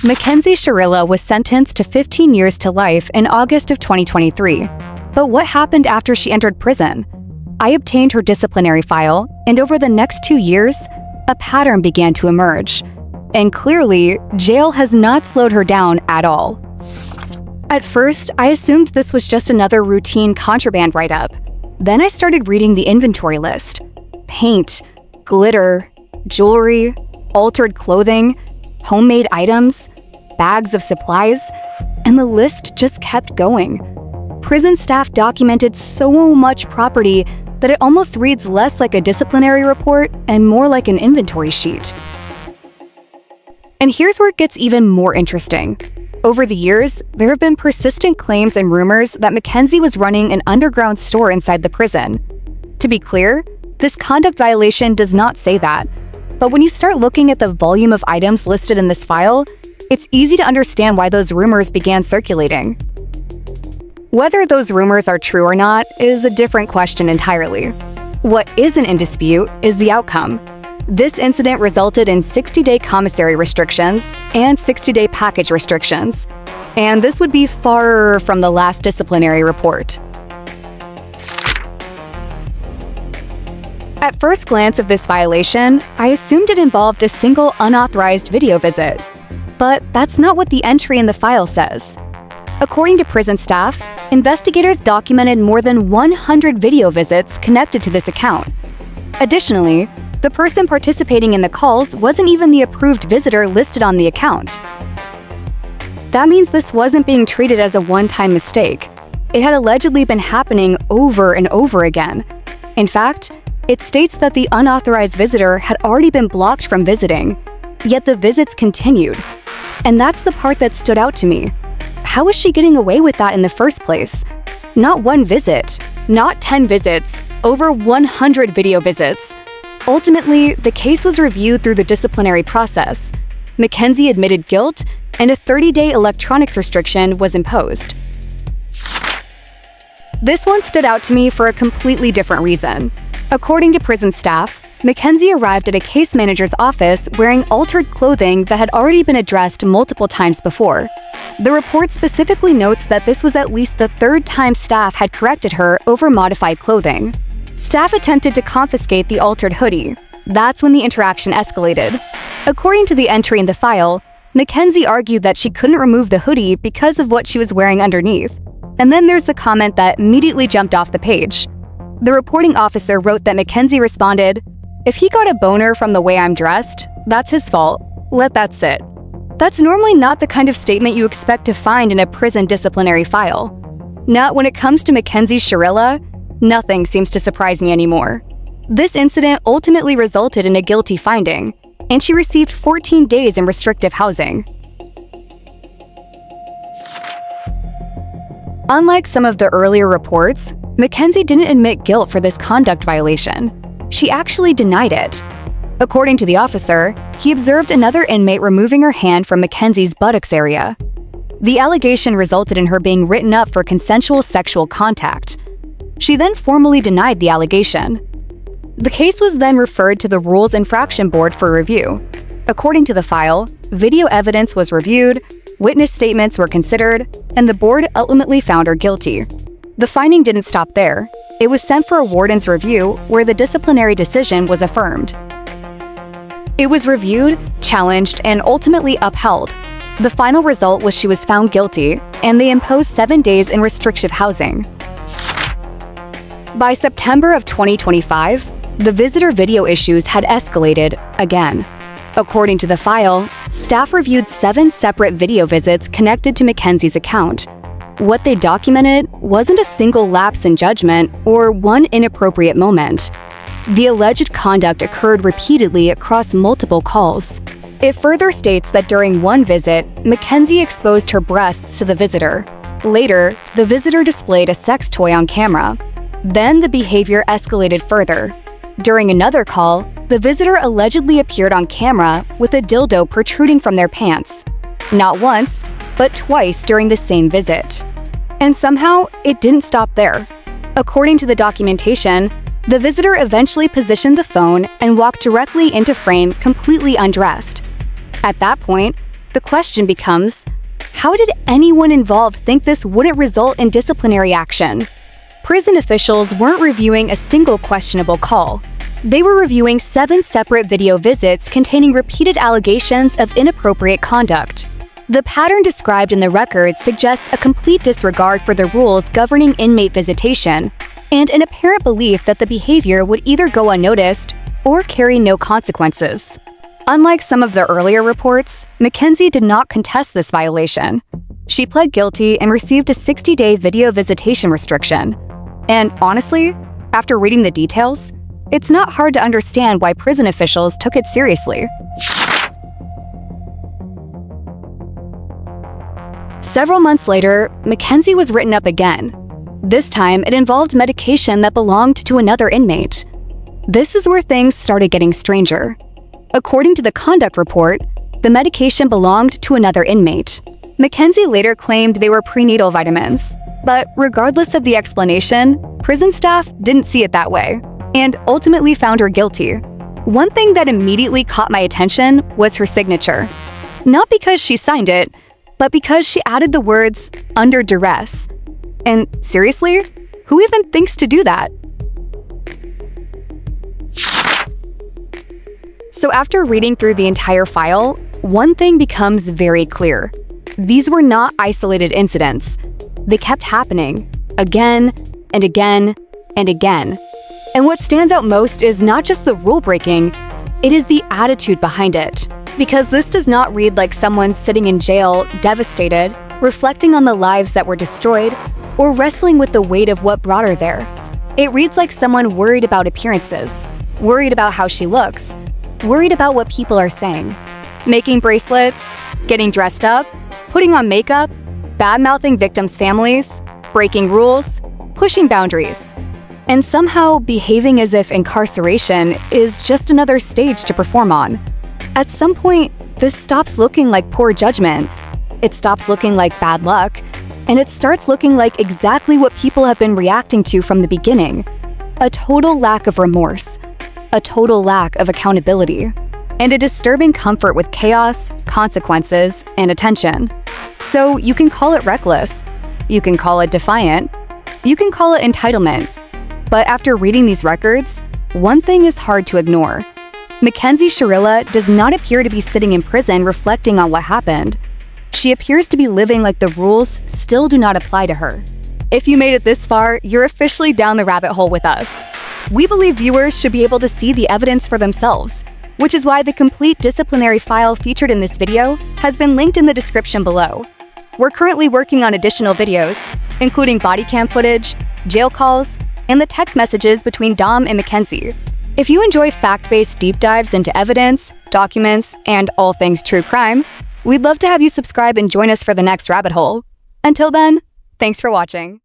Mackenzie Shirilla was sentenced to 15 years to life in August of 2023. But what happened after she entered prison? I obtained her disciplinary file, and over the next 2 years, a pattern began to emerge. And clearly, jail has not slowed her down at all. At first, I assumed this was just another routine contraband write-up. Then I started reading the inventory list. Paint, glitter, jewelry, altered clothing, homemade items, bags of supplies, and the list just kept going. Prison staff documented so much property that it almost reads less like a disciplinary report and more like an inventory sheet. And here's where it gets even more interesting. Over the years, there have been persistent claims and rumors that Mackenzie was running an underground store inside the prison. To be clear, this conduct violation does not say that, but when you start looking at the volume of items listed in this file, it's easy to understand why those rumors began circulating. Whether those rumors are true or not is a different question entirely. What isn't in dispute is the outcome. This incident resulted in 60-day commissary restrictions and 60-day package restrictions, and this would be far from the last disciplinary report. At first glance of this violation, I assumed it involved a single unauthorized video visit. But that's not what the entry in the file says. According to prison staff, investigators documented more than 100 video visits connected to this account. Additionally, the person participating in the calls wasn't even the approved visitor listed on the account. That means this wasn't being treated as a one-time mistake. It had allegedly been happening over and over again. In fact, it states that the unauthorized visitor had already been blocked from visiting, yet the visits continued. And that's the part that stood out to me. How was she getting away with that in the first place? Not one visit, not 10 visits, over 100 video visits. Ultimately, the case was reviewed through the disciplinary process. Mackenzie admitted guilt, and a 30-day electronics restriction was imposed. This one stood out to me for a completely different reason. According to prison staff, Mackenzie arrived at a case manager's office wearing altered clothing that had already been addressed multiple times before. The report specifically notes that this was at least the third time staff had corrected her over modified clothing. Staff attempted to confiscate the altered hoodie. That's when the interaction escalated. According to the entry in the file, Mackenzie argued that she couldn't remove the hoodie because of what she was wearing underneath. And then there's the comment that immediately jumped off the page. The reporting officer wrote that Mackenzie responded, "If he got a boner from the way I'm dressed, that's his fault. Let that sit." That's normally not the kind of statement you expect to find in a prison disciplinary file. Not when it comes to Mackenzie Shirilla, nothing seems to surprise me anymore. This incident ultimately resulted in a guilty finding, and she received 14 days in restrictive housing. Unlike some of the earlier reports, Mackenzie didn't admit guilt for this conduct violation. She actually denied it. According to the officer, he observed another inmate removing her hand from Mackenzie's buttocks area. The allegation resulted in her being written up for consensual sexual contact. She then formally denied the allegation. The case was then referred to the Rules Infraction Board for review. According to the file, video evidence was reviewed, witness statements were considered, and the board ultimately found her guilty. The finding didn't stop there. It was sent for a warden's review, where the disciplinary decision was affirmed. It was reviewed, challenged, and ultimately upheld. The final result was she was found guilty, and they imposed 7 days in restrictive housing. By September of 2025, the visitor video issues had escalated again. According to the file, staff reviewed 7 separate video visits connected to Mackenzie's account. What they documented wasn't a single lapse in judgment or one inappropriate moment. The alleged conduct occurred repeatedly across multiple calls. It further states that during one visit, Mackenzie exposed her breasts to the visitor. Later, the visitor displayed a sex toy on camera. Then the behavior escalated further. During another call, the visitor allegedly appeared on camera with a dildo protruding from their pants. Not once, but twice during the same visit. And somehow, it didn't stop there. According to the documentation, the visitor eventually positioned the phone and walked directly into frame completely undressed. At that point, The question becomes, how did anyone involved think this wouldn't result in disciplinary action? Prison officials weren't reviewing a single questionable call. They were reviewing 7 separate video visits containing repeated allegations of inappropriate conduct. The pattern described in the records suggests a complete disregard for the rules governing inmate visitation and an apparent belief that the behavior would either go unnoticed or carry no consequences. Unlike some of the earlier reports, Mackenzie did not contest this violation. She pled guilty and received a 60-day video visitation restriction. And honestly, after reading the details, it's not hard to understand why prison officials took it seriously. Several months later, Mackenzie was written up again. This time, it involved medication that belonged to another inmate. This is where things started getting stranger. According to the conduct report, the medication belonged to another inmate. Mackenzie later claimed they were prenatal vitamins, but regardless of the explanation, prison staff didn't see it that way and ultimately found her guilty. One thing that immediately caught my attention was her signature. Not because she signed it, but because she added the words, "under duress." And seriously, who even thinks to do that? So after reading through the entire file, one thing becomes very clear. These were not isolated incidents. They kept happening, again and again and again. And what stands out most is not just the rule breaking, it is the attitude behind it. Because this does not read like someone sitting in jail, devastated, reflecting on the lives that were destroyed, or wrestling with the weight of what brought her there. It reads like someone worried about appearances, worried about how she looks, worried about what people are saying. Making bracelets, getting dressed up, putting on makeup, bad-mouthing victims' families, breaking rules, pushing boundaries, and somehow behaving as if incarceration is just another stage to perform on. At some point, this stops looking like poor judgment, it stops looking like bad luck, and it starts looking like exactly what people have been reacting to from the beginning: a total lack of remorse, a total lack of accountability, and a disturbing comfort with chaos, consequences, and attention. So you can call it reckless, you can call it defiant, you can call it entitlement. But after reading these records, one thing is hard to ignore. Mackenzie Shirilla does not appear to be sitting in prison reflecting on what happened. She appears to be living like the rules still do not apply to her. If you made it this far, you're officially down the rabbit hole with us. We believe viewers should be able to see the evidence for themselves, which is why the complete disciplinary file featured in this video has been linked in the description below. We're currently working on additional videos, including body cam footage, jail calls, and the text messages between Dom and Mackenzie. If you enjoy fact-based deep dives into evidence, documents, and all things true crime, we'd love to have you subscribe and join us for the next rabbit hole. Until then, thanks for watching.